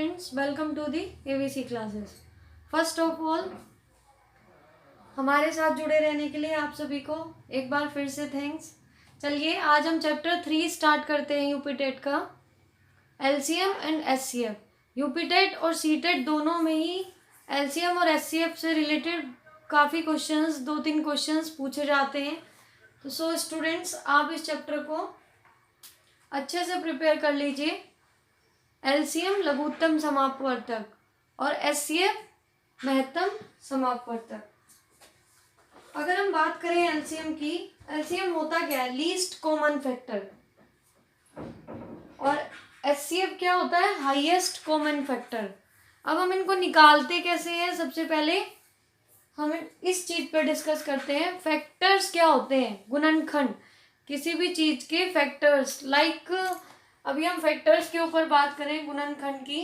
Students, welcome to the ABC classes. First of all, हमारे साथ जुड़े रहने के लिए आप सभी को एक बार फिर से थैंक्स। चलिए आज हम चैप्टर 3 स्टार्ट करते हैं यूपी टेट का, LCM and HCF. UP TET और सी टेट दोनों में ही एलसीएम और एचसीएफ से रिलेटेड काफ़ी क्वेश्चंस, 2-3 क्वेश्चंस पूछे जाते हैं। तो सो स्टूडेंट्स, आप इस चैप्टर को अच्छे से प्रिपेयर कर लीजिए। एलसीएम लघुत्तम समापवर्तक और एचसीएफ महत्तम समापवर्तक। अगर हम बात करें एलसीएम की, एलसीएम होता क्या है? Least common factor. और एचसीएफ क्या होता है? Highest common factor. अब हम इनको निकालते कैसे हैं? सबसे पहले हम इस चीज पर डिस्कस करते हैं। फैक्टर्स क्या होते हैं? गुणनखंड किसी भी चीज के फैक्टर्स। लाइक अभी हम फैक्टर्स के ऊपर बात करें गुणनखंड की।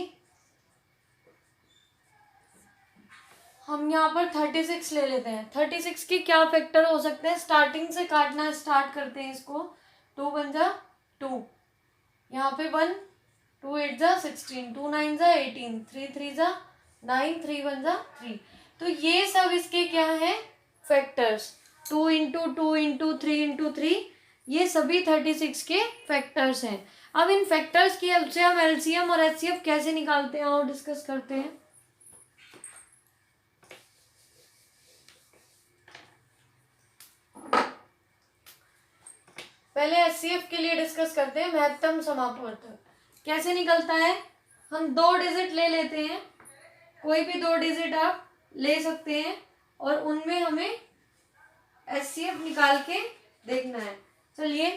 हम यहाँ पर 36 ले लेते हैं। 36 के क्या फैक्टर हो सकते हैं? स्टार्टिंग से काटना स्टार्ट करते हैं इसको। 2 1 जा 2, यहाँ पे 1, 2 8 जा 16, 2 9 जा 18, 3 3 जा 9, 3 1 जा 3। तो ये सब इसके क्या है? फैक्टर्स। 2 इंटू 2 इंटू 3 इंटू 3, ये सभी 36 के फैक्टर्स हैं। अब इन फैक्टर्स की हेल्प से हम एलसीएम और एचसीएफ कैसे निकालते हैं और डिस्कस करते हैं। पहले एचसीएफ के लिए डिस्कस करते हैं। महत्तम समापवर्तक कैसे निकलता है? हम 2 डिजिट ले लेते हैं, कोई भी 2 डिजिट आप ले सकते हैं और उनमें हमें एचसीएफ निकाल के देखना है। चलिए,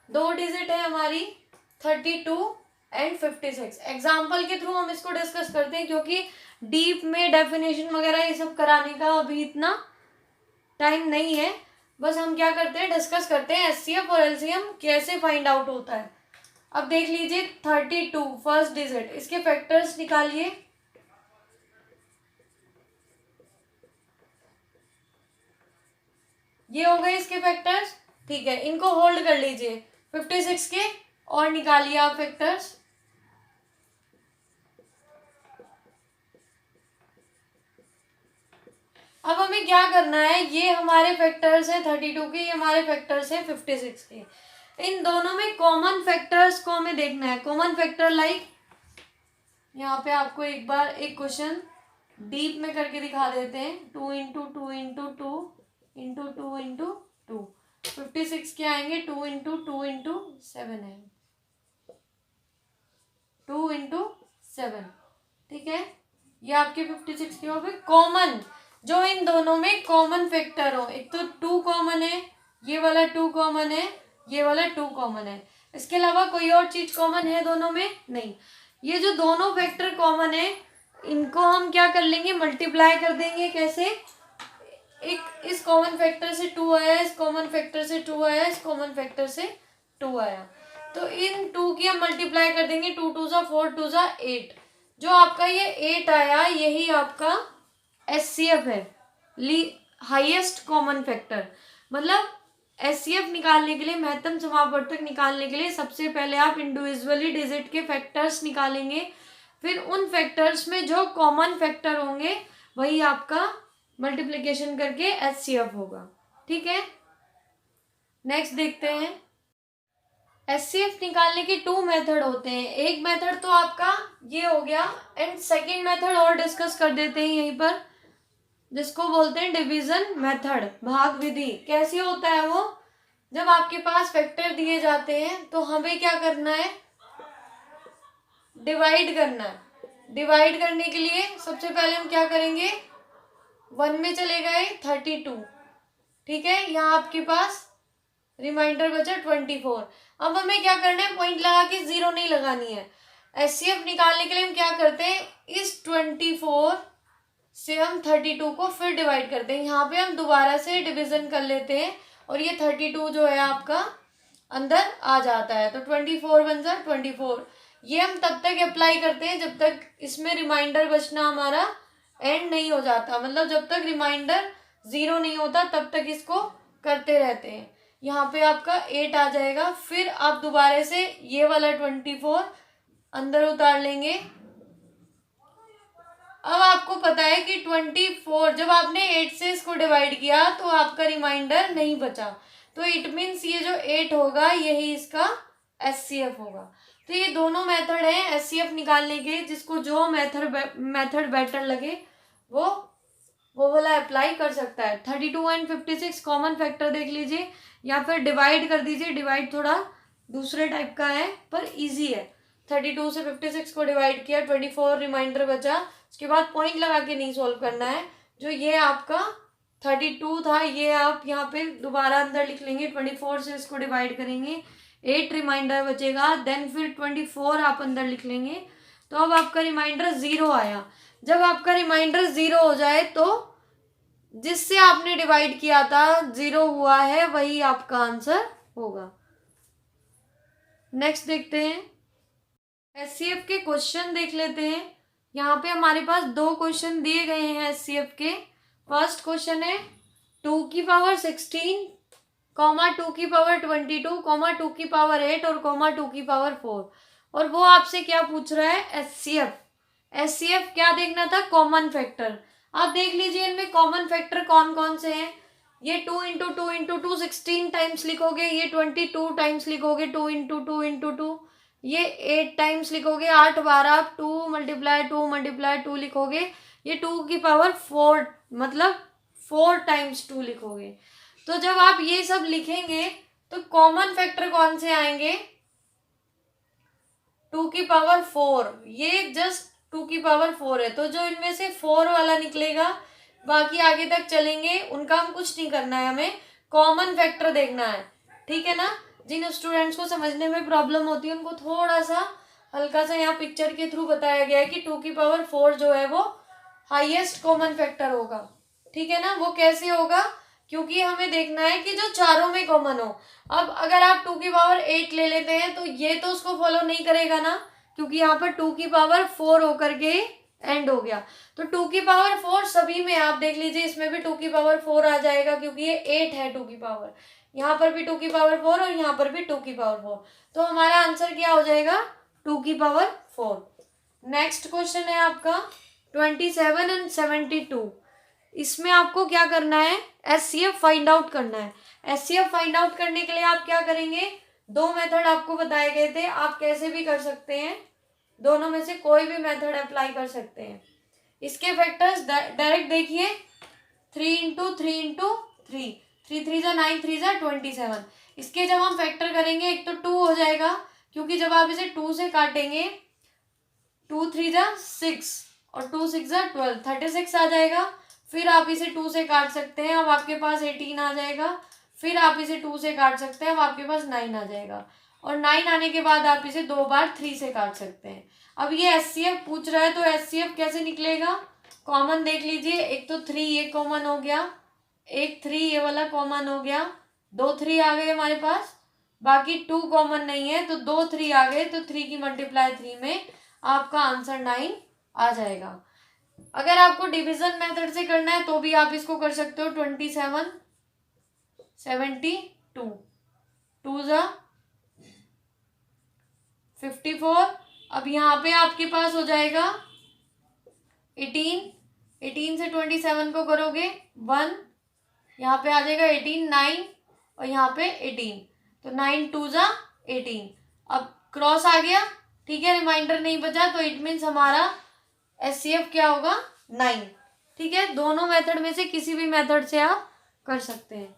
2 डिजिट है हमारी 32 एंड 56। एग्जाम्पल के थ्रू हम इसको डिस्कस करते हैं, क्योंकि डीप में डेफिनेशन वगैरह ये सब कराने का अभी इतना टाइम नहीं है। बस हम क्या करते हैं, डिस्कस करते हैं एचसीएफ और एलसीएम कैसे फाइंड आउट होता है। अब देख लीजिए 32 फर्स्ट डिजिट, इसके फैक्टर्स निकालिए। ये हो गए इसके फैक्टर्स, ठीक है। इनको होल्ड कर लीजिए 56 के और निकालिए आप फैक्टर्स। अब हमें क्या करना है? ये हमारे फैक्टर्स हैं 32 के, ये हमारे फैक्टर्स हैं 56 के। इन दोनों में कॉमन फैक्टर्स को हमें देखना है। कॉमन फैक्टर लाइक यहाँ पे आपको एक बार एक क्वेश्चन डीप में करके दिखा देते हैं। 2 इंटू 2 इंटू 2 इंटू 2 इंटू 2, 56 के आएंगे 2 इंटू 2 इंटू 7 है, 2 इंटू 7, ठीक है। ये आपके 56 के हो गए कॉमन, जो इन दोनों में कॉमन फैक्टर हो। एक तो 2 कॉमन है, ये वाला 2 कॉमन है, ये वाला 2 कॉमन है। इसके अलावा कोई और चीज कॉमन है दोनों में? नहीं। ये जो दोनों फैक्टर कॉमन है, इनको हम क्या कर लेंगे? मल्टीप्लाई कर देंगे। कैसे? एक इस कॉमन फैक्टर से 2 आया, इस कॉमन फैक्टर से 2 आया, इस कॉमन फैक्टर से 2 आया, तो इन 2 की हम मल्टीप्लाई कर देंगे। 2 2 जा 4, 2 जा 8। जो आपका ये 8 आया, यही आपका एचसीएफ है, हाईएस्ट कॉमन फैक्टर। मतलब एचसीएफ निकालने के लिए, महत्तम समापवर्तक निकालने के लिए, सबसे पहले आप इंडिविजुअली डिजिट के फैक्टर्स निकालेंगे। फिर उन फैक्टर्स में जो कॉमन फैक्टर होंगे वही आपका मल्टीप्लिकेशन करके एचसीएफ होगा, ठीक है। नेक्स्ट देखते हैं। एचसीएफ निकालने के 2 मेथड होते हैं। एक मेथड तो आपका ये हो गया, एंड सेकेंड मेथड और डिस्कस कर देते हैं यहीं पर, जिसको बोलते हैं डिवीजन मेथड, भाग विधि। कैसे होता है वो? जब आपके पास फैक्टर दिए जाते हैं तो हमें क्या करना है? डिवाइड करना है। डिवाइड करने के लिए सबसे पहले हम क्या करेंगे? 1 में चले गए 32, ठीक है। यहाँ आपके पास रिमाइंडर बचा 24। अब हमें क्या करना है? पॉइंट लगा के 0 नहीं लगानी है। एचसीएफ निकालने के लिए हम क्या करते हैं? इस 24 से हम 32 को फिर डिवाइड करते हैं। यहाँ पे हम दोबारा से डिवीजन कर लेते हैं और ये 32 जो है आपका अंदर आ जाता है, तो 24 बन जा 24। ये हम तब तक अप्लाई करते हैं जब तक इसमें रिमाइंडर बचना हमारा एंड नहीं हो जाता। मतलब जब तक रिमाइंडर 0 नहीं होता तब तक इसको करते रहते हैं। यहाँ पे आपका 8 आ जाएगा। फिर आप दोबारा से ये वाला 24 अंदर उतार लेंगे। अब आपको पता है कि 24 जब आपने 8 से इसको डिवाइड किया तो आपका रिमाइंडर नहीं बचा, तो इट मीन्स ये जो 8 होगा यही इसका एचसीएफ होगा। तो ये दोनों मेथड हैं एचसीएफ निकालने के, जिसको जो मेथड बेटर लगे वो वाला अप्लाई कर सकता है। 32 एंड 56 कॉमन फैक्टर देख लीजिए, या फिर डिवाइड कर दीजिए। डिवाइड थोड़ा दूसरे टाइप का है पर इजी है। 32 से 56 को डिवाइड किया, 24 रिमाइंडर बचा। उसके बाद पॉइंट लगा के नहीं सोल्व करना है। जो ये आपका 32 था ये आप यहाँ पे दोबारा अंदर लिख लेंगे। 24 से इसको डिवाइड करेंगे, 8 रिमाइंडर बचेगा। देन फिर 24 आप अंदर लिख लेंगे। तो अब आपका रिमाइंडर 0 आया। जब आपका रिमाइंडर 0 हो जाए तो जिससे आपने डिवाइड किया था 0 हुआ है, वही आपका आंसर होगा। नेक्स्ट देखते हैं, एचसीएफ के क्वेश्चन देख लेते हैं। यहाँ पे हमारे पास 2 क्वेश्चन दिए गए हैं एचसीएफ के। फर्स्ट क्वेश्चन है 2 की पावर 16, 2 की पावर 22, 2 की पावर 8 और 2 की पावर 4। और वो आपसे क्या पूछ रहा है, एचसीएफ। एचसीएफ क्या देखना था, कॉमन फैक्टर। आप देख लीजिए इनमें कॉमन फैक्टर कौन कौन से हैं। ये 2 इंटू 2 इंटू 2 16 टाइम्स लिखोगे, ये 22 टाइम्स लिखोगे, 2 इंटू 2 इंटू 2, ये 8 टाइम्स लिखोगे, 8 12 2 मल्टीप्लाई 2 मल्टीप्लाई 2 लिखोगे, ये 2 की पावर 4 मतलब 4 टाइम्स 2 लिखोगे। तो जब आप ये सब लिखेंगे तो कॉमन फैक्टर कौन से आएंगे, 2 की पावर 4, ये जस्ट 2 की पावर 4 है। तो जो इनमें से 4 वाला निकलेगा, बाकी आगे तक चलेंगे उनका हम कुछ नहीं करना है, हमें कॉमन फैक्टर देखना है। ठीक है ना। जिन स्टूडेंट्स को समझने में प्रॉब्लम होती है उनको थोड़ा सा हल्का सा यहाँ पिक्चर के थ्रू बताया गया है कि 2 की पावर 4 जो है वो हाईएस्ट कॉमन फैक्टर होगा। ठीक है ना। वो कैसे होगा, क्योंकि हमें देखना है कि जो चारों में कॉमन हो। अब अगर आप 2 की पावर 8 ले लेते हैं तो ये तो उसको फॉलो नहीं करेगा ना, क्योंकि यहाँ पर 2 की पावर 4 होकर के एंड हो गया। तो 2 की पावर 4 सभी में आप देख लीजिए, इसमें भी 2 की पावर 4 आ जाएगा क्योंकि ये 8 है 2 की पावर। यहाँ पर भी 2 की पावर 4 और यहाँ पर भी 2 की पावर 4। तो हमारा आंसर क्या हो जाएगा, 2 की पावर 4। नेक्स्ट क्वेश्चन है आपका 27 एंड 72। इसमें आपको क्या करना है, एचसीएफ फाइंड आउट करना है। एचसीएफ फाइंड आउट करने के लिए आप क्या करेंगे, 2 मेथड आपको बताए गए थे, आप कैसे भी कर सकते हैं, दोनों में से कोई भी मेथड अप्लाई कर सकते हैं। इसके फैक्टर्स डायरेक्ट देखिए, 3 इंटू 3 इंटू 3, 3 3 जा 9, 3 जा 27। इसके जब हम फैक्टर करेंगे एक तो 2 हो जाएगा, क्योंकि जब आप इसे 2 से काटेंगे 2 3 जा 6 और 2 6 जा 12, 36 आ जाएगा। फिर आप इसे 2 से काट सकते हैं, अब आपके पास 18 आ जाएगा। फिर आप इसे 2 से काट सकते हैं, अब आपके पास 9 आ जाएगा। और 9 आने के बाद आप इसे 2 बार 3 से काट सकते हैं। अब ये एचसीएफ पूछ रहा है तो एचसीएफ कैसे निकलेगा, कॉमन देख लीजिए। एक तो 3 ये कॉमन हो गया, एक 3 ये वाला कॉमन हो गया, 2 3 आ गए हमारे पास, बाकी 2 कॉमन नहीं है तो 2 3 आ गए। तो 3 की मल्टीप्लाई 3 में आपका आंसर 9 आ जाएगा। अगर आपको डिवीजन मेथड से करना है तो भी आप इसको कर सकते हो। 27 72, 2 जा 54। अब यहाँ पे आपके पास हो जाएगा 18, 18 से 27 को करोगे 1, यहाँ पे आ जाएगा 18, 9 और यहाँ पे 18, तो 9 2 जा 18। अब क्रॉस आ गया, ठीक है, रिमाइंडर नहीं बचा, तो इट मीन्स हमारा एचसीएफ क्या होगा, 9। ठीक है, दोनों मेथड में से किसी भी मेथड से आप कर सकते हैं।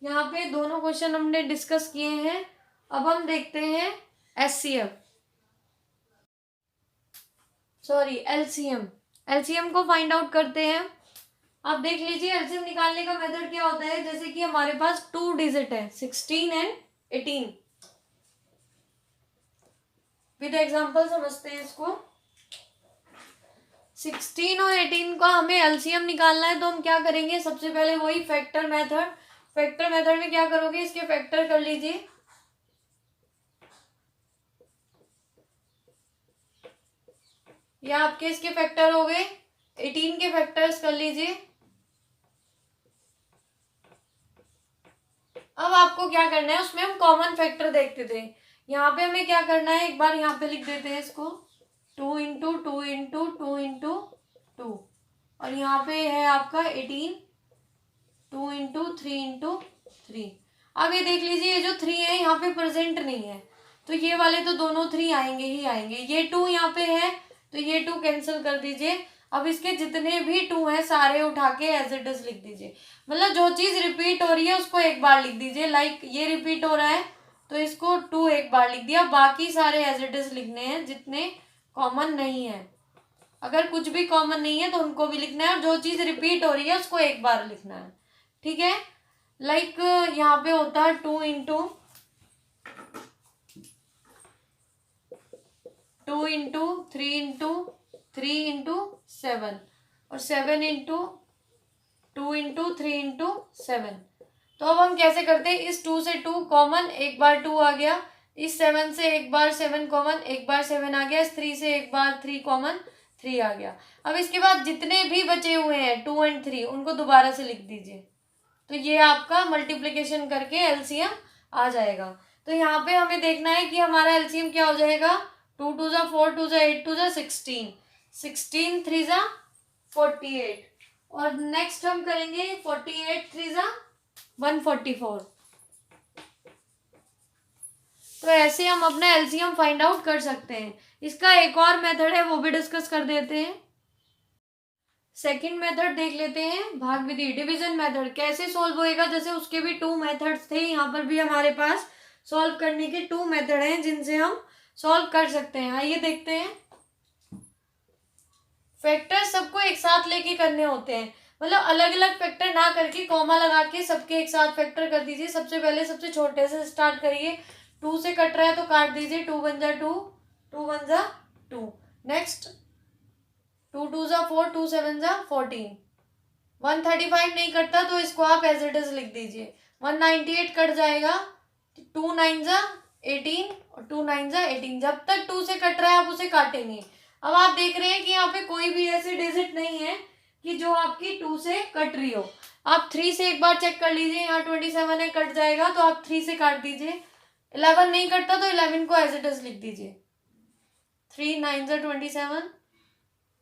यहाँ पे दोनों क्वेश्चन हमने डिस्कस किए हैं। अब हम देखते हैं एचसीएफ, सॉरी एलसीएम। एलसीएम को फाइंड आउट करते हैं। आप देख लीजिए एलसीएम निकालने का मेथड क्या होता है। जैसे कि हमारे पास 2 डिजिट है, 16 एंड 18। विद एग्जांपल समझते हैं इसको। 16 और 18 का हमें एलसीएम निकालना है, तो हम क्या करेंगे, सबसे पहले वही फैक्टर मेथड। फैक्टर मेथड में क्या करोगे, इसके फैक्टर कर लीजिए। या आपके इसके फैक्टर हो गए, 18 के फैक्टर्स कर लीजिए। अब आपको क्या करना है, उसमें हम कॉमन फैक्टर देखते थे। यहाँ पे हमें क्या करना है, एक बार यहाँ पे लिख देते हैं इसको, 2 इंटू 2 इंटू 2 इंटू 2, और यहाँ पे है आपका 18, 2 इंटू 3 इंटू 3। अब ये देख लीजिए, ये जो 3 है यहाँ पे प्रेजेंट नहीं है, तो ये वाले तो दोनों 3 आएंगे ही आएंगे। ये 2 यहाँ पे है तो ये 2 कैंसिल कर दीजिए। अब इसके जितने भी 2 हैं सारे उठा के एज इट इज लिख दीजिए। मतलब जो चीज़ रिपीट हो रही है उसको एक बार लिख दीजिए। लाइक ये रिपीट हो रहा है तो इसको 2 एक बार लिख दिया, बाकी सारे एज इट इज लिखने हैं जितने कॉमन नहीं है। अगर कुछ भी कॉमन नहीं है तो उनको भी लिखना है, और जो चीज़ रिपीट हो रही है उसको एक बार लिखना है। ठीक है, लाइक यहाँ पे होता है 2 इंटू 2 इंटू 3 इंटू 3 इंटू 7, और 7 इंटू 2 इंटू 3 इंटू 7। तो अब हम कैसे करते हैं, इस 2 से 2 कॉमन, एक बार 2 आ गया, इस 7 से एक बार 7 कॉमन, एक बार 7 आ गया, इस 3 से एक बार 3 कॉमन, 3 आ गया। अब इसके बाद जितने भी बचे हुए हैं 2 एंड 3 उनको दोबारा से लिख दीजिए, तो ये आपका मल्टीप्लिकेशन करके एलसीएम आ जाएगा। तो यहाँ पे हमें देखना है कि हमारा एलसीएम क्या हो जाएगा, 2 2 जा 4, 2 जा 8, 2 जा 16, 16 3 जा 48, और नेक्स्ट हम करेंगे 48 3 जा 144। तो ऐसे हम अपना एलसीएम फाइंड आउट कर सकते हैं। इसका एक और मेथड है वो भी डिस्कस कर देते हैं। सेकंड मेथड देख लेते हैं, भाग विधि, डिवीजन मेथड कैसे सॉल्व होएगा। जैसे उसके भी 2 मेथड्स थे, यहाँ पर भी हमारे पास सॉल्व करने के 2 मेथड हैं जिनसे हम सॉल्व कर सकते हैं। आइए देखते हैं। फैक्टर सबको एक साथ लेके करने होते हैं, मतलब अलग अलग फैक्टर ना करके कॉमा लगा के सबके एक साथ फैक्टर कर दीजिए। सबसे पहले सबसे छोटे से स्टार्ट करिए, 2 से कट रहा है तो काट दीजिए, 2 1 जा 2, 2 1 जा 2। नेक्स्ट 2 2 जा 4, 2 7 जा 14। 135 नहीं कटता तो इसको आप एज इट इज लिख दीजिए। 198 कट जाएगा, 2 9 जा 18 और 2 9 जा 18। जब तक 2 से कट रहा है आप उसे काटेंगे। अब आप देख रहे हैं कि यहाँ पे कोई भी ऐसी डिजिट नहीं है कि जो आपकी 2 से कट रही हो। आप 3 से एक बार चेक कर लीजिए, यहाँ 27 है, कट जाएगा तो आप 3 से काट दीजिए। 11 नहीं कटता तो 11 को एज इट इज लिख दीजिए। 3 9 जा 27,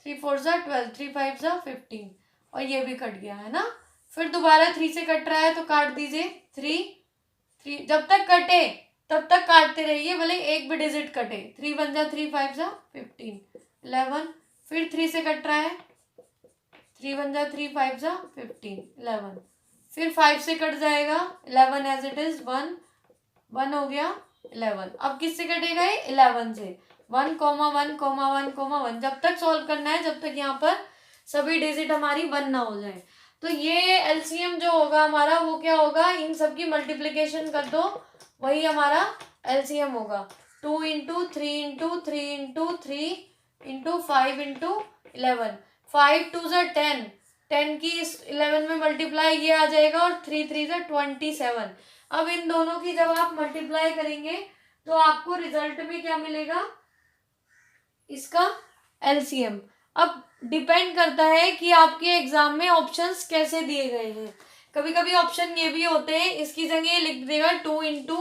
3 4 जा 12, 3 5 जा 15, और ये भी कट गया है ना। फिर दोबारा 3 से कट रहा है तो काट दीजिए। 3 जब तक कटे तब तक काटते रहिए, भले एक भी डिजिट कटे। 3 1 जा 3, 5 जा 15, 11। फिर 3 से कट रहा है, 3 1 जा 3, 5 जा 15, 11। फिर 5 से कट जाएगा, 11 एज इट इज, 1 1 हो गया 11। अब किससे कटेगा ये, 11 से। 1 1 1 1, जब तक सॉल्व करना है जब तक यहाँ पर सभी डिजिट हमारी 1 ना हो जाए। तो ये एलसीएम जो होगा हमारा वो क्या होगा, इन सब की मल्टीप्लिकेशन कर दो, वही हमारा एलसीएम होगा। 2 into 3 into 3 into 3 into 5 into 11। 5 2 जा 10, 10 की इस 11 में मल्टीप्लाई ये आ जाएगा, और 3 3 जा 27। अब इन दोनों की जब आप मल्टीप्लाई करेंगे तो आपको रिजल्ट में क्या मिलेगा, इसका एलसीएम। अब डिपेंड करता है कि आपके एग्जाम में ऑप्शंस कैसे दिए गए हैं। कभी कभी ऑप्शन ये भी होते हैं, इसकी जगह लिख देगा 2 इंटू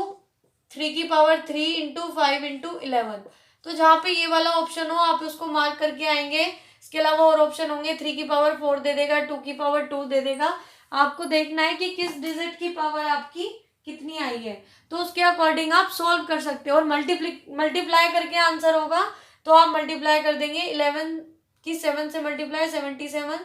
3 की पावर 3 इंटू 5 इंटू 11। तो जहाँ पे ये वाला ऑप्शन हो आप उसको मार्क करके आएंगे। इसके अलावा और ऑप्शन होंगे, 3 की पावर 4 दे देगा, 2 की पावर 2 दे देगा। आपको देखना है कि किस डिजिट की पावर आपकी कितनी आई है, तो उसके अकॉर्डिंग आप सोल्व कर सकते हो। और मल्टीप्लाई करके आंसर होगा तो आप मल्टीप्लाई कर देंगे। 11 की 7 से मल्टीप्लाई 77,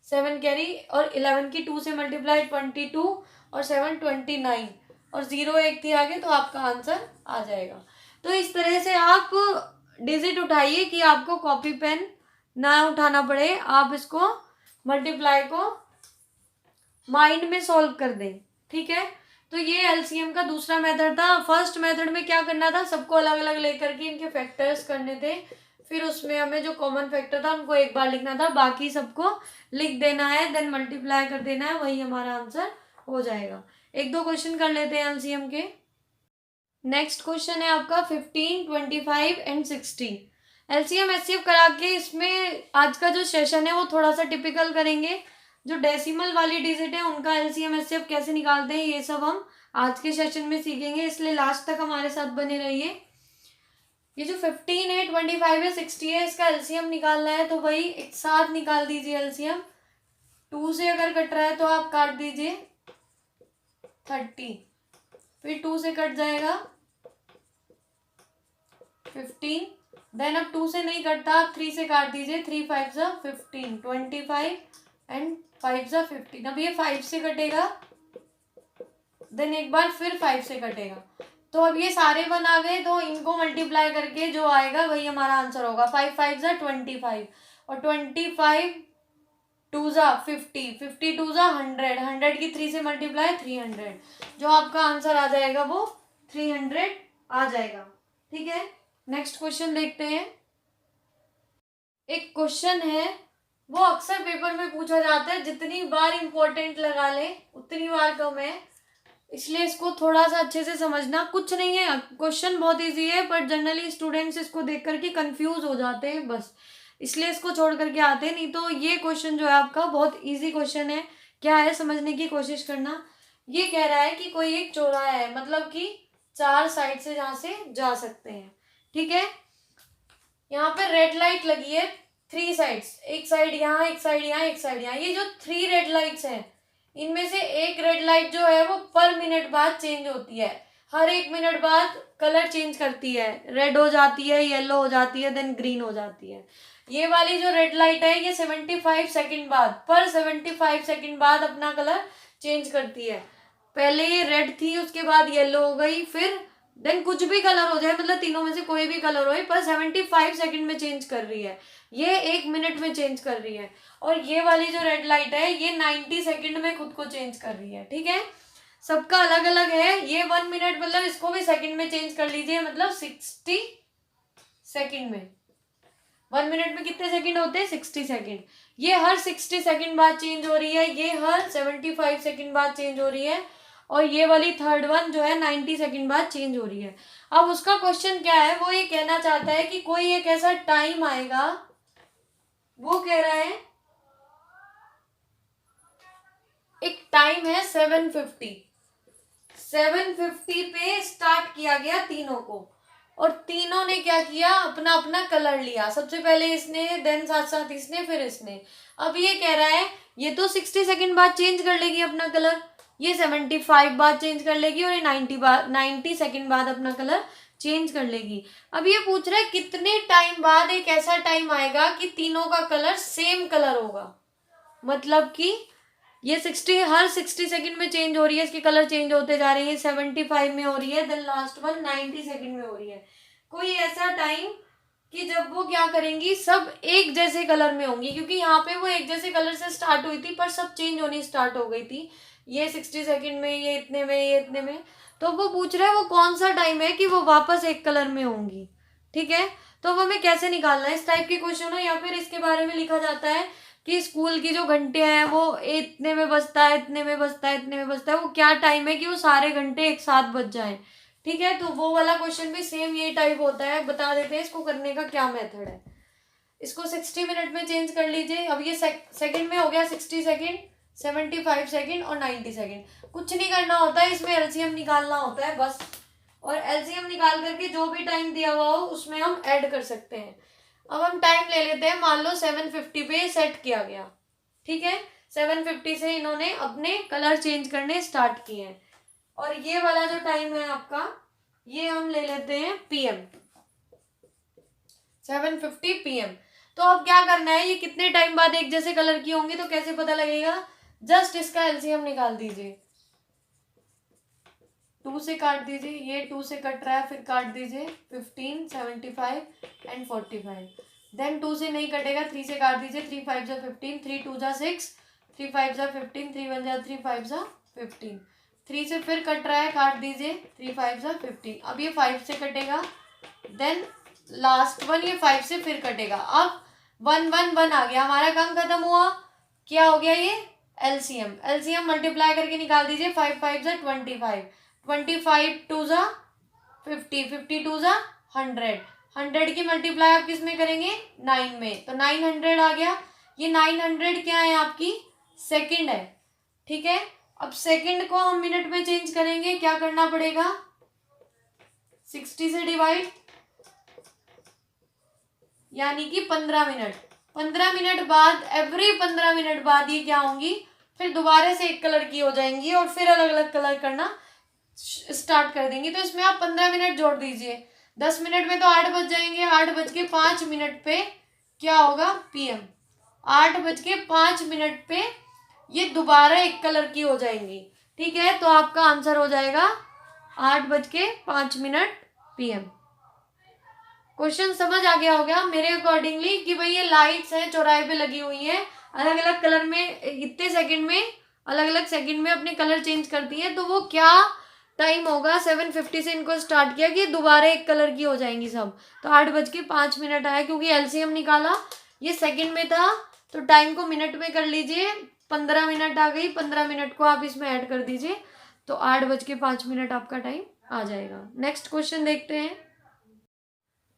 7 कैरी, और 11 की 2 से मल्टीप्लाई 22, और 7 29, और 0 एक थी आगे, तो आपका आंसर आ जाएगा। तो इस तरह से आप डिजिट उठाइए कि आपको कॉपी पेन ना उठाना पड़े, आप इसको मल्टीप्लाई को माइंड में सॉल्व कर दें। ठीक है, तो ये एलसीएम का दूसरा मेथड था। फर्स्ट मेथड में क्या करना था, सबको अलग अलग लेकर के इनके फैक्टर्स करने थे, फिर उसमें हमें जो कॉमन फैक्टर था उनको एक बार लिखना था, बाकी सबको लिख देना है, देन मल्टीप्लाई कर देना है, वही हमारा आंसर हो जाएगा। एक दो क्वेश्चन कर लेते हैं एलसीएम के। नेक्स्ट क्वेश्चन है आपका 15, 25 एंड 60। एलसीएम एचसीएफ करा के इसमें आज का जो सेशन है वो थोड़ा सा टिपिकल करेंगे। जो डेसिमल वाली डिजिट है उनका एलसीएम एचसीएफ कैसे निकालते हैं ये सब हम आज के सेशन में सीखेंगे, इसलिए लास्ट तक हमारे साथ बने रहिए। ये जो 15 है, 25 है, 60 है, इसका एलसीएम निकालना है तो वही एक साथ निकाल दीजिए एलसीएम। 2 से अगर कट रहा है तो आप काट दीजिए 30, फिर 2 से कट जाएगा 15, देन अब 2 से नहीं कटता, आप 3 से काट दीजिए, 3 5 जा 15, 25 एंड 5 जा 15। अब ये 5 से कटेगा, देन एक बार फिर 5 से कटेगा। तो अब ये सारे 1 आ गए, तो इनको मल्टीप्लाई करके जो आएगा वही हमारा आंसर होगा। 5 5 जा 25 और 25 2 जा 50, 50 2 जा 100, 100 की 3 से मल्टीप्लाई 300, जो आपका आंसर आ जाएगा वो 300 आ जाएगा। ठीक है, नेक्स्ट क्वेश्चन देखते हैं। एक क्वेश्चन है, वो अक्सर पेपर में पूछा जाता है, जितनी बार इंपॉर्टेंट लगा ले उतनी बार कम है, इसलिए इसको थोड़ा सा अच्छे से समझना। कुछ नहीं है, क्वेश्चन बहुत इजी है, पर जनरली स्टूडेंट्स इसको देख करके कंफ्यूज हो जाते हैं बस, इसलिए इसको छोड़ करके आते हैं। नहीं तो ये क्वेश्चन जो है आपका बहुत इजी क्वेश्चन है। क्या है, समझने की कोशिश करना। ये कह रहा है कि कोई एक चौराहा है, मतलब कि 4 साइड से जहाँ से जा सकते हैं। ठीक है, यहाँ पे रेड लाइट लगी है 3 साइड्स, एक साइड यहाँ, एक साइड यहाँ, एक साइड यहाँ। ये जो 3 रेड लाइट्स हैं, इनमें से एक रेड लाइट जो है वो पर मिनट बाद चेंज होती है, हर 1 मिनट बाद कलर चेंज करती है, रेड हो जाती है, येलो हो जाती है, देन ग्रीन हो जाती है। ये वाली जो रेड लाइट है ये 75 सेकंड बाद, पर 75 सेकंड बाद अपना कलर चेंज करती है। पहले ये रेड थी, उसके बाद येलो हो गई, फिर देन कुछ भी कलर हो जाए, मतलब तीनों में से कोई भी कलर हो, पर 75 सेकंड में चेंज कर रही है, ये 1 मिनट में चेंज कर रही है। और ये वाली जो रेड लाइट है ये 90 सेकंड में खुद को चेंज कर रही है। ठीक है, सबका अलग अलग है। ये 1 मिनट, मतलब इसको भी सेकंड में चेंज कर लीजिए, मतलब 60 सेकंड में। 1 मिनट में कितने सेकंड होते हैं, 60 सेकंड। ये हर 60 सेकंड बाद चेंज हो रही है, ये हर 75 सेकंड बाद चेंज हो रही है, और ये वाली थर्ड वन जो है 90 सेकंड बाद चेंज हो रही है। अब उसका क्वेश्चन क्या है, वो ये कहना चाहता है कि कोई एक ऐसा टाइम आएगा, वो कह रहा है एक टाइम है 750 पे स्टार्ट किया गया तीनों को, और तीनों ने क्या किया, अपना अपना कलर लिया। सबसे पहले इसने, देन साथ साथ इसने, फिर इसने। अब ये कह रहा है ये तो 60 सेकंड बाद चेंज कर लेगी अपना कलर, ये 75 बाद चेंज कर लेगी, और ये 90 सेकंड बाद अपना कलर चेंज कर लेगी। अब ये पूछ रहा है कितने टाइम बाद एक ऐसा टाइम आएगा कि तीनों का कलर सेम कलर होगा, मतलब कि ये 60 हर 60 सेकंड में चेंज हो रही है, इसके कलर चेंज होते जा रहे हैं। 75 में हो रही है, देन लास्ट वन 90 सेकंड में हो रही है। कोई ऐसा टाइम कि जब वो क्या करेंगी, सब एक जैसे कलर में होंगी, क्योंकि यहाँ पे वो एक जैसे कलर से स्टार्ट हुई थी, पर सब चेंज होनी स्टार्ट हो गई थी, ये 60 सेकंड में, ये इतने में, ये इतने में। तो वो पूछ रहे हैं वो कौन सा टाइम है कि वो वापस एक कलर में होंगी। ठीक है, तो वो हमें कैसे निकालना है, इस टाइप के क्वेश्चन हो, या फिर इसके बारे में लिखा जाता है कि स्कूल की जो घंटे हैं वो इतने में बजता है, इतने में बजता है, इतने में बजता है, वो क्या टाइम है कि वो सारे घंटे एक साथ बज जाएं। ठीक है, तो वो वाला क्वेश्चन भी सेम यही टाइप होता है। बता देते हैं इसको करने का क्या मेथड है। इसको 60 मिनट में चेंज कर लीजिए। अब ये सेकंड में हो गया 60 सेकंड, 75 सेकंड और 90 सेकंड। कुछ नहीं करना होता है, इसमें एलसीएम निकालना होता है बस, और एलसीएम निकाल करके जो भी टाइम दिया हुआ हो उसमें हम ऐड कर सकते हैं। अब हम टाइम ले लेते हैं, मान लो 750 पे सेट किया गया। ठीक है, 750 से इन्होंने अपने कलर चेंज करने स्टार्ट किए हैं, और ये वाला जो टाइम है आपका, ये हम ले लेते हैं पीएम, 750 पीएम। तो अब क्या करना है, ये कितने टाइम बाद एक जैसे कलर की होंगी, तो कैसे पता लगेगा, जस्ट इसका एलसीएम निकाल दीजिए। 2 से काट दीजिए, ये 2 से कट रहा है, फिर काट दीजिए 15, 75 एंड 45। देन 2 से नहीं कटेगा, 3 से काट दीजिए, 3 5 जा 15, 3 2 जा 6, 3 5 जा 15, 3 1 जा 3, 5 जा 15। 3 से फिर कट रहा है, काट दीजिए, 3 5 जा 15। अब ये 5 से कटेगा, देन लास्ट वन ये 5 से फिर कटेगा। अब 1 1 1 आ गया, हमारा काम खत्म हुआ। क्या हो गया, ये एलसीएम। एलसीएम मल्टीप्लाई करके निकाल दीजिए, 5 5 जा 25, 25 2 जा 50, 50 2 जा 100, 100 की मल्टीप्लाई आप किस में करेंगे, 9 में, तो 900 आ गया। ये 900 क्या है, आपकी सेकंड है। ठीक है, अब सेकंड को हम मिनट में चेंज करेंगे, क्या करना पड़ेगा, 60 से डिवाइड, यानी कि 15 मिनट। 15 मिनट बाद, एवरी 15 मिनट बाद ये क्या होंगी, फिर दोबारा से एक कलर की हो जाएंगी और फिर अलग अलग कलर करना स्टार्ट कर देंगी। तो इसमें आप 15 मिनट जोड़ दीजिए, 10 मिनट में तो 8 बज जाएंगे। 8:05 पे क्या होगा, PM। 8:05 पे ये दोबारा एक कलर की हो जाएंगी। ठीक है, तो आपका आंसर हो जाएगा 8:05 PM। क्वेश्चन समझ आ गया होगा मेरे अकॉर्डिंगली कि भाई ये लाइट्स हैं चौराहे पे लगी हुई हैं, अलग अलग कलर में, इतने सेकंड में, अलग अलग सेकंड में अपने कलर चेंज करती हैं। तो वो क्या टाइम होगा, 7:50 से इनको स्टार्ट किया कि दोबारा एक कलर की हो जाएंगी सब। तो 8:05 आया, क्योंकि LCM निकाला, ये सेकंड में था तो टाइम को मिनट में कर लीजिए। 15 मिनट आ गई, 15 मिनट को आप इसमें ऐड कर दीजिए, तो 8:05 आपका टाइम आ जाएगा। नेक्स्ट क्वेश्चन देखते हैं।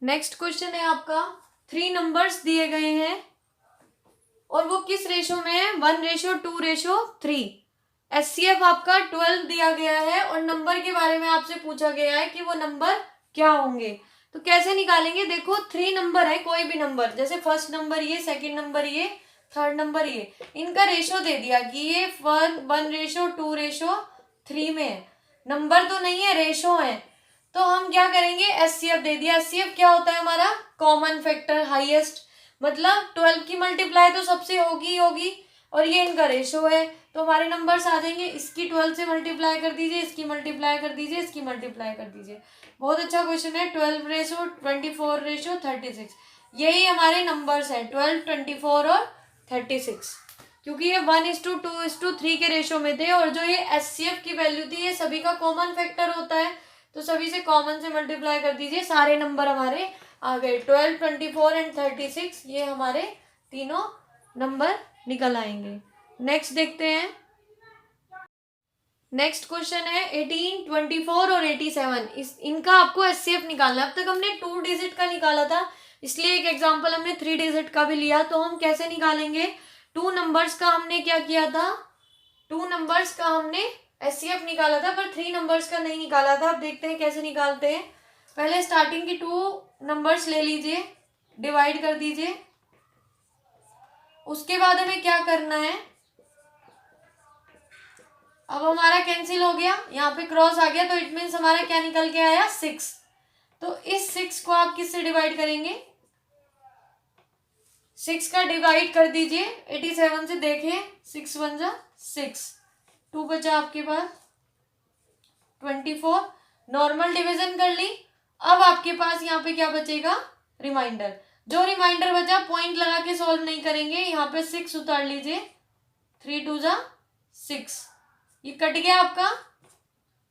नेक्स्ट क्वेश्चन है आपका, 3 नंबर्स दिए गए हैं और वो किस रेशो में है, 1:2:3। SCF आपका 12 दिया गया है और नंबर के बारे में आपसे पूछा गया है कि वो नंबर क्या होंगे। तो कैसे निकालेंगे, देखो 3 नंबर है, कोई भी नंबर, जैसे फर्स्ट नंबर ये, सेकंड नंबर ये, थर्ड नंबर ये, इनका रेशो दे दिया कि ये 1:2:3 में है। नंबर तो नहीं है, रेशो है। तो हम क्या करेंगे, SCF दे दिया। SCF क्या होता है हमारा, कॉमन फैक्टर, हाईएस्ट, मतलब 12 की मल्टीप्लाई तो सबसे होगी ही होगी, और ये इनका रेशो है, तो हमारे नंबर्स आ जाएंगे। इसकी 12 से मल्टीप्लाई कर दीजिए, इसकी मल्टीप्लाई कर दीजिए, इसकी मल्टीप्लाई कर दीजिए। बहुत अच्छा क्वेश्चन है। 12:24:36, यही हमारे नंबर्स हैं, 12, 24 और 36, क्योंकि ये 1:2:3 के रेशो में थे। और जो ये SCF की वैल्यू थी, ये सभी का कॉमन फैक्टर होता है, तो सभी से कॉमन से मल्टीप्लाई कर दीजिए, सारे नंबर हमारे आ गए। 12, 24 एंड 36, ये हमारे तीनों नंबर निकल आएंगे। नेक्स्ट देखते हैं। नेक्स्ट क्वेश्चन है 18, 24 और 87, इनका आपको SCF निकालना है। अब तक हमने 2 डिजिट का निकाला था, इसलिए एक एग्जांपल हमने 3 डिजिट का भी लिया। तो हम कैसे निकालेंगे, 2 नंबर्स का हमने क्या किया था, 2 नंबर्स का हमने SCF निकाला था, पर 3 नंबर्स का नहीं निकाला था। अब देखते हैं कैसे निकालते हैं। पहले स्टार्टिंग की 2 नंबर्स ले लीजिए, डिवाइड कर दीजिए। उसके बाद हमें क्या करना है, अब हमारा कैंसिल हो गया, यहाँ पे क्रॉस आ गया, तो इट मीन्स हमारा क्या निकल के आया, 6। तो इस 6 को आप किससे डिवाइड करेंगे, 6 का डिवाइड कर दीजिए 87 से, देखें 6 1 जा 6, 2 बचा आपके पास 24, नॉर्मल डिवीजन कर ली। अब आपके पास यहाँ पे क्या बचेगा, रिमाइंडर। जो रिमाइंडर बचा पॉइंट लगा के सॉल्व नहीं करेंगे, यहाँ पे 6 उतार लीजिए, 3 2 जा 6, ये कट गया आपका,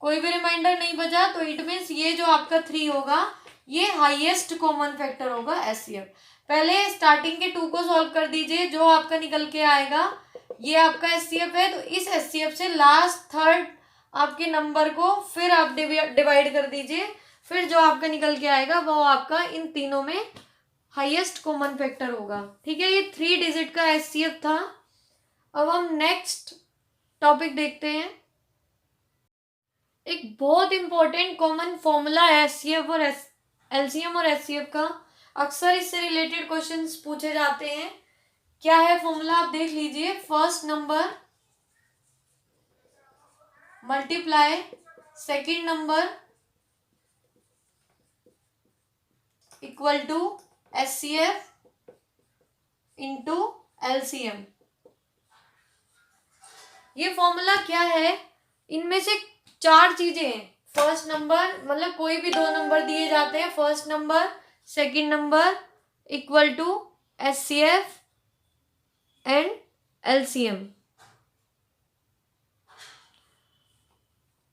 कोई भी रिमाइंडर नहीं बचा। तो इट मीन्स ये जो आपका 3 होगा, ये हाईएस्ट कॉमन फैक्टर होगा SCF। पहले स्टार्टिंग के 2 को सॉल्व कर दीजिए, जो आपका निकल के आएगा ये आपका SCF है। तो इस SCF से लास्ट थर्ड आपके नंबर को फिर आप डिवाइड कर दीजिए, फिर जो आपका निकल के आएगा वो आपका इन तीनों में हाईएस्ट कॉमन फैक्टर होगा। ठीक है, ये 3 डिजिट का SCF था। अब हम नेक्स्ट टॉपिक देखते हैं। एक बहुत इंपॉर्टेंट कॉमन फॉर्मूला है SCF और LCM और SCF का, अक्सर इससे रिलेटेड क्वेश्चंस पूछे जाते हैं। क्या है फॉर्मूला, आप देख लीजिए। First number multiply second number equal to SCF into LCM। ये फॉर्मूला क्या है, इनमें से 4 चीजें हैं। फर्स्ट नंबर, मतलब कोई भी 2 नंबर दिए जाते हैं, first number second number equal to SCF and LCM।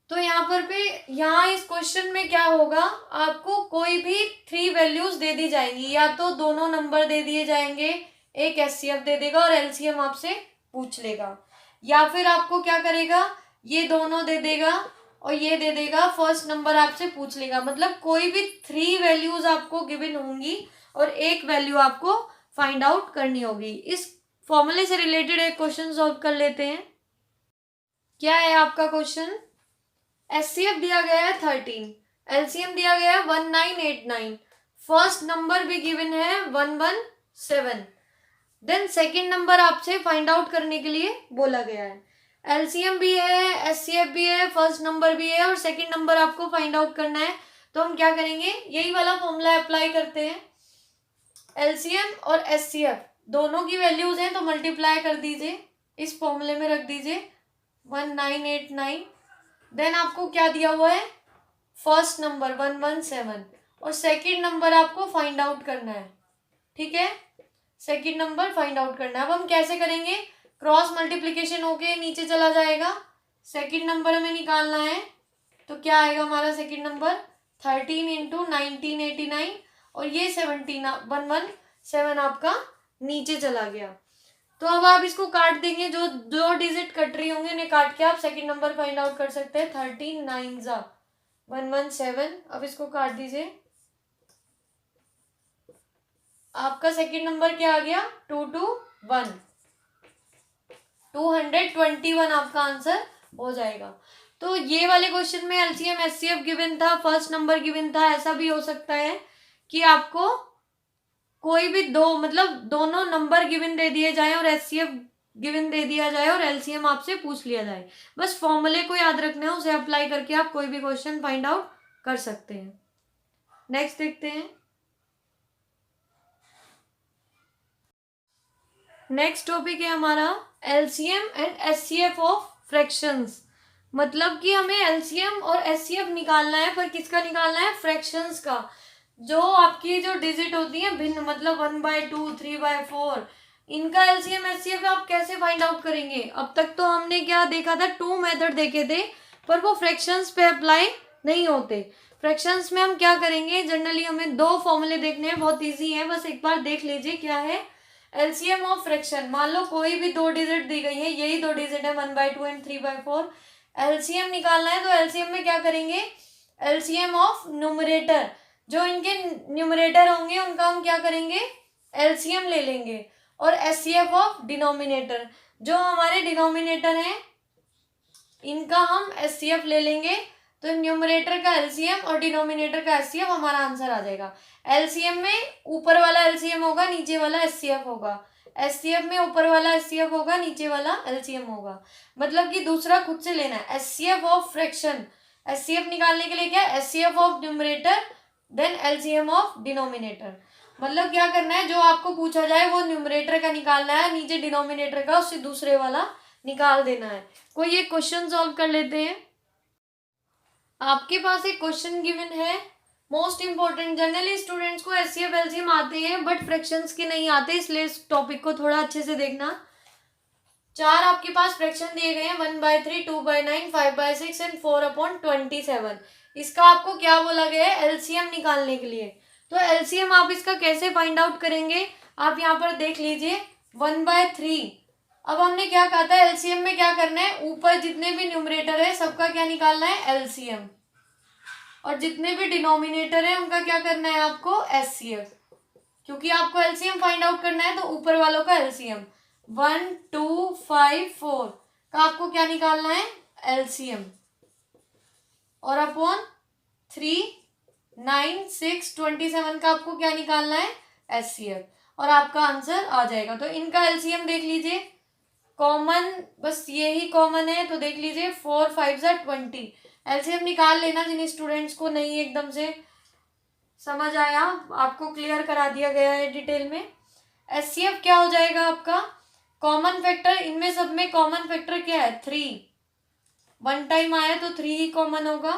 तो यहाँ इस क्वेश्चन में क्या होगा, आपको कोई भी 3 वैल्यूज दे दी जाएंगी, या तो दोनों नंबर दे दिए जाएंगे, एक SCF दे देगा और LCM आपसे पूछ लेगा, या फिर आपको क्या करेगा, ये दोनों दे देगा और ये दे देगा, फर्स्ट नंबर आपसे पूछ लेगा। मतलब कोई भी 3 वैल्यूज आपको गिवन होंगी और एक वैल्यू आपको फाइंड आउट करनी होगी। इस फॉर्मूले से रिलेटेड एक क्वेश्चन सॉल्व कर लेते हैं। क्या है आपका क्वेश्चन, SCF दिया गया है 13, LCM दिया गया है 1989, फर्स्ट नंबर भी गिवन है 117। देन सेकेंड नंबर आपसे फाइंड आउट करने के लिए बोला गया है। एलसीएम भी है, एचसीएफ भी है, फर्स्ट नंबर भी है और सेकेंड नंबर आपको फाइंड आउट करना है। तो हम क्या करेंगे, यही वाला फॉर्मूला अप्लाई करते हैं। एलसीएम और एचसीएफ दोनों की वैल्यूज हैं तो मल्टीप्लाई कर दीजिए, इस फॉर्मूले में रख दीजिए 1989। देन आपको क्या दिया हुआ है, फर्स्ट नंबर 117 और सेकेंड नंबर आपको फाइंड आउट करना है। ठीक है, सेकेंड नंबर फाइंड आउट करना है। अब हम कैसे करेंगे, क्रॉस मल्टीप्लीकेशन होके नीचे चला जाएगा, सेकेंड नंबर हमें निकालना है। तो क्या आएगा हमारा सेकेंड नंबर 13 इंटू 1989 और ये 117 आपका नीचे चला गया। तो अब आप इसको काट देंगे, जो दो डिजिट कट रही होंगे उन्हें काट के आप सेकेंड नंबर फाइंड आउट कर सकते हैं। 13 9 जा 117। अब इसको काट दीजिए, आपका सेकेंड नंबर क्या आ गया 221, 221 आपका आंसर हो जाएगा। तो ये वाले क्वेश्चन में एलसीएम एचसीएफ गिवन था, फर्स्ट नंबर गिवन था। ऐसा भी हो सकता है कि आपको कोई भी दो मतलब दोनों नंबर गिवन दे दिए जाए और एचसीएफ गिवन दे दिया जाए और एलसीएम आपसे पूछ लिया जाए। बस फॉर्मूले को याद रखना है, उसे अप्लाई करके आप कोई भी क्वेश्चन फाइंड आउट कर सकते हैं। नेक्स्ट देखते हैं। नेक्स्ट टॉपिक है हमारा LCM and HCF of fractions. मतलब कि हमें एलसीएम और एचसीएफ निकालना है, पर किसका निकालना है, फ्रैक्शंस का। जो आपकी जो डिजिट होती है भिन्न, मतलब 1/2 3/4, इनका एलसीएम एचसीएफ आप कैसे फाइंड आउट करेंगे। अब तक तो हमने क्या देखा था, 2 मेथड देखे थे, पर वो फ्रैक्शंस पे अप्लाई नहीं होते। फ्रैक्शंस में हम क्या करेंगे, जनरली हमें दो फॉर्मूले देखने हैं, बहुत ईजी है, बस एक बार देख लीजिए क्या है। एलसीएम ऑफ फ्रैक्शन, मान लो कोई भी दो डिजिट दी गई है, यही दो डिजिट है 1/2 एंड 3/4। एलसीएम निकालना है तो एलसीएम में क्या करेंगे, एलसीएम ऑफ न्यूमरेटर, जो इनके न्यूमरेटर होंगे उनका हम क्या करेंगे, एलसीएम ले लेंगे। और एचसीएफ ऑफ डिनोमिनेटर, जो हमारे डिनोमिनेटर हैं इनका हम एचसीएफ ले लेंगे। तो न्यूमरेटर का एलसीएम और डिनोमिनेटर का एचसीएफ, हमारा आंसर आ जाएगा। एलसीएम में ऊपर वाला एलसीएम होगा, नीचे वाला एचसीएफ होगा। एचसीएफ में ऊपर वाला एचसीएफ होगा, नीचे वाला एलसीएम होगा। मतलब कि दूसरा खुद से लेना है, एचसीएफ ऑफ फ्रैक्शन। एचसीएफ निकालने के लिए क्या, HCF of numerator then LCM of denominator. मतलब क्या करना है, जो आपको पूछा जाए वो न्यूमरेटर का निकालना है, नीचे डिनोमिनेटर का, उससे दूसरे वाला निकाल देना है। कोई एक क्वेश्चन सॉल्व कर लेते हैं। आपके पास एक क्वेश्चन गिवन है, मोस्ट इंपॉर्टेंट। जनरली स्टूडेंट्स को एचसीएफ एलसीएम आते हैं बट फ्रैक्शंस के नहीं आते, इसलिए इस टॉपिक को थोड़ा अच्छे से देखना। 4 आपके पास फ्रैक्शन दिए गए हैं, 1/3 2/9 5/6 एंड 4/27। इसका आपको क्या बोला गया है, एलसीएम निकालने के लिए। तो एलसीएम आप इसका कैसे फाइंड आउट करेंगे, आप यहाँ पर देख लीजिए 1/3। अब हमने क्या कहा था, एलसीएम में क्या करना है, ऊपर जितने भी न्यूमरेटर है सबका क्या निकालना है, एलसीएम, और जितने भी डिनोमिनेटर है उनका क्या करना है आपको, एचसीएफ। क्योंकि आपको एलसीएम फाइंड आउट करना है तो ऊपर वालों का एलसीएम 1 2 5 4 का आपको क्या निकालना है, एलसीएम, और अपॉन 3 9 6 27 का आपको क्या निकालना है, एचसीएफ, और आपका आंसर आ जाएगा। तो इनका एलसीएम देख लीजिए, कॉमन बस यही कॉमन है, तो देख लीजिए 4 5 20। एलसीएम निकाल लेना, जिन स्टूडेंट्स को नहीं एकदम से समझ आया आपको क्लियर करा दिया गया है डिटेल में। एचसीएफ क्या हो जाएगा आपका, कॉमन फैक्टर, इनमें सब में कॉमन फैक्टर क्या है, 3। 1 टाइम आया तो 3 ही कॉमन होगा,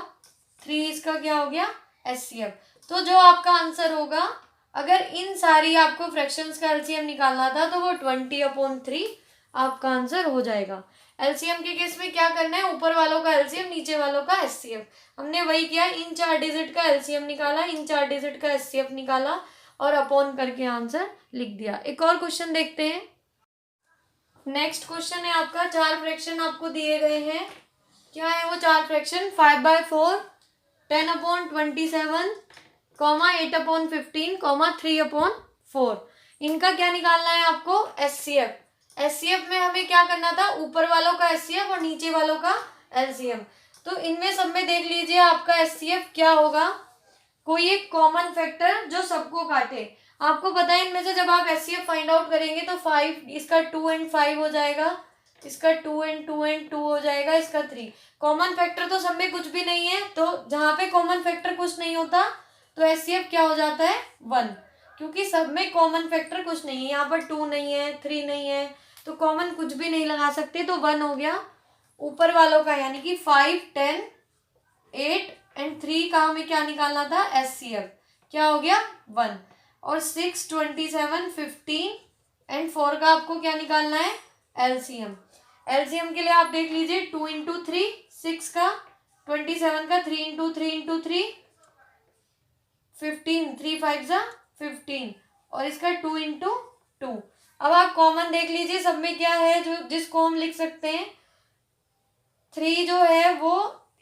3 इसका क्या हो गया, एचसीएफ। तो जो आपका आंसर होगा, अगर इन सारी आपको फ्रैक्शंस का एलसीएम निकालना था तो वो 20/3 आपका आंसर हो जाएगा। एलसीएम के केस में क्या करना है, ऊपर वालों का एलसीएम, नीचे वालों का एचसीएफ। हमने वही किया, इन 4 डिजिट का एलसीएम निकाला, इन 4 डिजिट का एचसीएफ निकाला और अपॉन करके आंसर लिख दिया। एक और क्वेश्चन देखते हैं। नेक्स्ट क्वेश्चन है आपका, 4 फ्रैक्शन आपको दिए गए हैं। क्या है वो 4 फ्रैक्शन, 5/4 10/27 8/15 3/4। इनका क्या निकालना है आपको, एचसीएफ। एचसीएफ में हमें क्या करना था, ऊपर वालों का एचसीएफ और नीचे वालों का एलसीएम। तो इनमें सब में देख लीजिए आपका एचसीएफ क्या होगा, कोई एक कॉमन फैक्टर जो सबको काटे। आपको पता है इनमें से जब आप एचसीएफ फाइंड आउट करेंगे तो 5, इसका 2 एंड 5 हो जाएगा, इसका 2 एंड 2 एंड 2 हो जाएगा, इसका 3। कॉमन फैक्टर तो सब में कुछ भी नहीं है, तो जहाँ पे कॉमन फैक्टर कुछ नहीं होता तो एचसीएफ क्या हो जाता है 1, क्योंकि सब में कॉमन फैक्टर कुछ नहीं है। यहाँ पर 2 नहीं है, 3 नहीं है, तो कॉमन कुछ भी नहीं लगा सकते, तो 1 हो गया ऊपर वालों का, यानी कि 5, 10, 8 एंड 3 का हमें क्या निकालना था एचसीएफ, क्या हो गया 1। और 6, 27, 15 एंड 4 का आपको क्या निकालना है एलसीएम। एलसीएम के लिए आप देख लीजिए 2 इंटू 3 6 का, 27 का 3 इंटू 3 इंटू 3 15, 3 5 15 और इसका 2 इंटू 2। अब आप कॉमन देख लीजिए सब में क्या है जो जिसको हम लिख सकते हैं। 3 जो है वो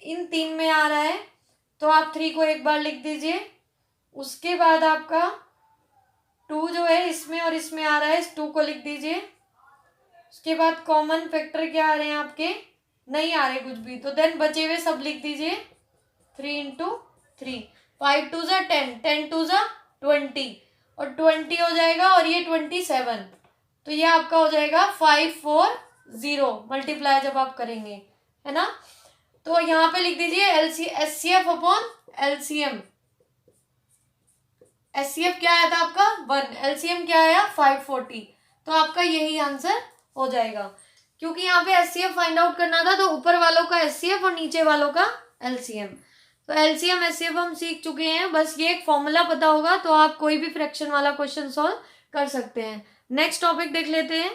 इन 3 में आ रहा है, तो आप 3 को एक बार लिख दीजिए। उसके बाद आपका 2 जो है इसमें और इसमें आ रहा है, इस 2 को लिख दीजिए। उसके बाद कॉमन फैक्टर क्या आ रहे हैं आपके, नहीं आ रहे कुछ भी, तो देन बचे हुए सब लिख दीजिए। 3 इंटू 3, 5 2 10, 10 2 20 और 20 हो जाएगा और ये 27, तो ये आपका हो जाएगा 540 मल्टीप्लाई जब आप करेंगे, है ना। तो यहाँ पे लिख दीजिए एचसीएफ अपॉन एलसीएम। एचसीएफ क्या आया था आपका 1, एलसीएम क्या आया 540, तो आपका यही आंसर हो जाएगा। क्योंकि यहाँ पे एचसीएफ फाइंड आउट करना था, तो ऊपर वालों का एचसीएफ और नीचे वालों का एलसीएम। तो एलसीएम एचसीएफ हम सीख चुके हैं, बस ये एक फॉर्मूला पता होगा तो आप कोई भी फ्रैक्शन वाला क्वेश्चन सॉल्व कर सकते हैं। नेक्स्ट टॉपिक देख लेते हैं।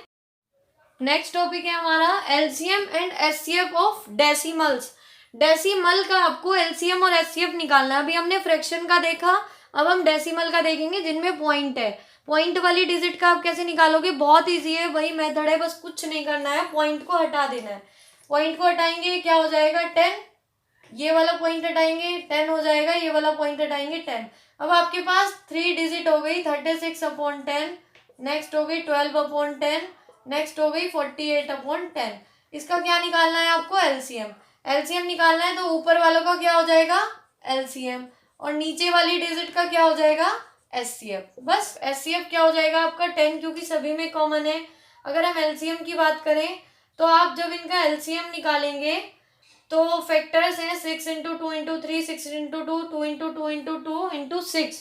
नेक्स्ट टॉपिक है हमारा LCM and HCF of decimals. Decimal का आपको एलसीएम और एचसीएफ निकालना है। अभी हमने फ्रैक्शन का देखा, अब हम डेसिमल का देखेंगे जिनमें पॉइंट है। पॉइंट वाली डिजिट का आप कैसे निकालोगे, बहुत इजी है, वही मेथड है, बस कुछ नहीं करना है, पॉइंट को हटा देना है। पॉइंट को हटाएंगे क्या हो जाएगा 10, ये वाला पॉइंट हटाएंगे 10 हो जाएगा, ये वाला पॉइंट हटाएंगे 10। अब आपके पास 3 डिजिट हो गई 36/10, नेक्स्ट हो गई 12/10, नेक्स्ट हो गई 48/10। इसका क्या निकालना है आपको एलसीएम। एलसीएम निकालना है तो ऊपर वालों का क्या हो जाएगा एलसीएम और नीचे वाली डिजिट का क्या हो जाएगा एचसीएफ। बस एचसीएफ क्या हो जाएगा आपका 10, क्योंकि सभी में कॉमन है। अगर हम एलसीएम की बात करें तो आप जब इनका एलसीएम निकालेंगे तो फैक्टर्स हैं 6 into 2 into 3, 6 into 2, 2 into 2 into 2 into 6।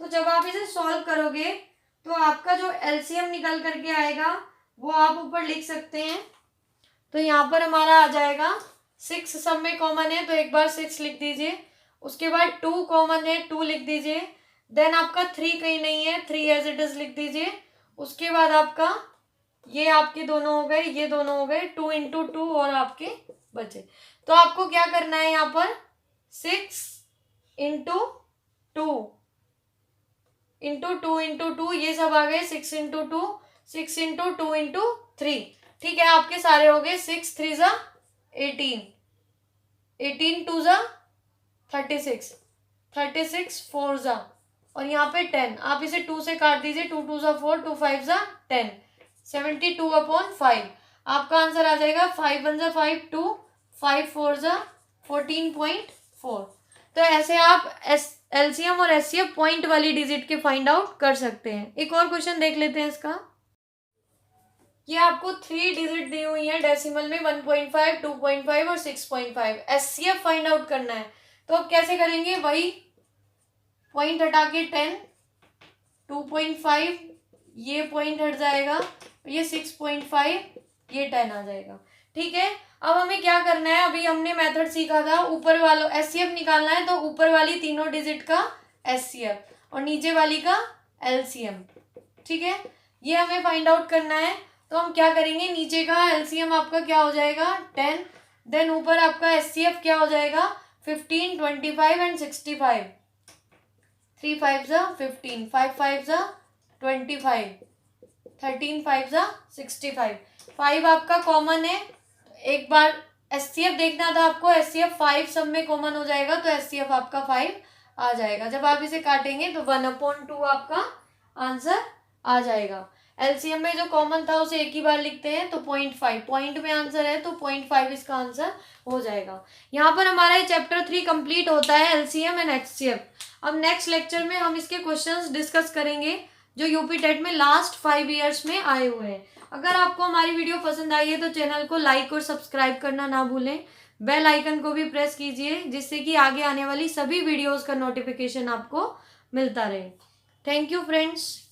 तो जब आप इसे सॉल्व करोगे तो आपका जो एलसीएम निकल करके आएगा वो आप ऊपर लिख सकते हैं। तो यहाँ पर हमारा आ जाएगा 6 सब में कॉमन है, तो एक बार 6 लिख दीजिए। उसके बाद 2 कॉमन है, 2 लिख दीजिए। देन आपका 3 कहीं नहीं है, 3 एज इट इज लिख दीजिए। उसके बाद आपका ये आपके दोनों हो गए, ये दोनों हो गए, 2 इंटू 2 और आपके बचे। तो आपको क्या करना है यहाँ पर 6 इंटू 2 इंटू 2 इंटू 2, ये सब आ गए 6 इंटू 2, 6 इंटू 2 इंटू 3। ठीक है, आपके सारे हो गए 6 3 18, 18 2 36, 36 4 और यहाँ पे 10। आप इसे 2 से काट दीजिए, 2 2 4, 2 5 10, 72/5। आपका आंसर आ जाएगा 5 1 5 2, 5 4 14.4। तो ऐसे आप एलसीएम और एचसीएफ पॉइंट वाली डिजिट के फाइंड आउट कर सकते हैं। एक और क्वेश्चन देख लेते हैं इसका। ये आपको 3 डिजिट दी हुई है डेसिमल में 1.5, 2.5 और 6.5। एचसीएफ फाइंड आउट करना है, तो अब कैसे करेंगे, वही पॉइंट हटा के 10, 2.5 ये पॉइंट हट जाएगा, ये 6.5 ये 10 आ जाएगा। ठीक है, अब हमें क्या करना है, अभी हमने मेथड सीखा था ऊपर वालों एचसीएफ निकालना है, तो ऊपर वाली तीनों डिजिट का एचसीएफ और नीचे वाली का एलसीएम। ठीक है, ये हमें फाइंड आउट करना है। तो हम क्या करेंगे, नीचे का एलसीएम आपका क्या हो जाएगा 10, देन ऊपर आपका एचसीएफ क्या हो जाएगा 15, 25 एंड 65। 3 5 15, 5 5 25, 13 5 65। 5 आपका कॉमन है, एक बार एचसीएफ देखना था आपको, एचसीएफ 5 सब में कॉमन हो जाएगा, तो एचसीएफ आपका 5 आ जाएगा। जब आप इसे काटेंगे तो 1/2 आपका आंसर आ जाएगा। एलसीएम में जो कॉमन था उसे एक ही बार लिखते हैं, तो 0.5 पॉइंट में आंसर है, तो 0.5 इसका आंसर हो जाएगा। यहाँ पर हमारा ये चैप्टर 3 कंप्लीट होता है, एलसीएम एंड एचसीएफ। अब नेक्स्ट लेक्चर में हम इसके क्वेश्चंस डिस्कस करेंगे जो यूपी टेट में लास्ट 5 ईयर्स में आए हुए हैं। अगर आपको हमारी वीडियो पसंद आई है तो चैनल को लाइक और सब्सक्राइब करना ना भूलें, बेल आइकन को भी प्रेस कीजिए जिससे कि आगे आने वाली सभी वीडियोस का नोटिफिकेशन आपको मिलता रहे। Thank you friends.